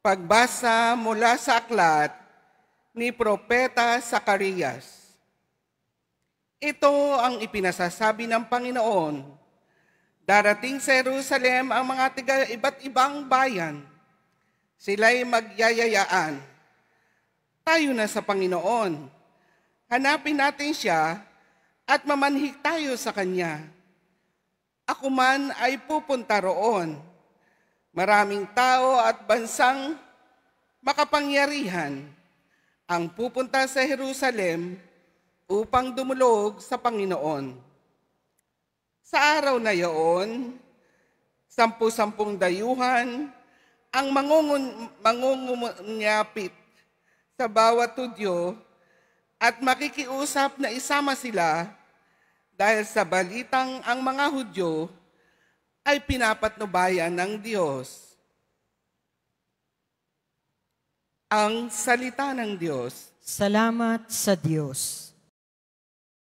Pagbasa mula sa aklat ni Propeta Zacarias. Ito ang ipinasasabi ng Panginoon. Darating sa Jerusalem ang mga tiga iba't ibang bayan. Sila'y magyayayaan. Tayo na sa Panginoon. Hanapin natin siya at mamanhik tayo sa Kanya. Ako man ay pupunta roon. Maraming tao at bansang makapangyarihan ang pupunta sa Jerusalem upang dumulog sa Panginoon. Sa araw na iyon, 10,000 dayuhan ang mangungumunyapit sa bawat tudyo at makikiusap na isama sila dahil sa balitang ang mga Hudyo ay pinapatnubayan ng Diyos. Ang salita ng Diyos. Salamat sa Diyos.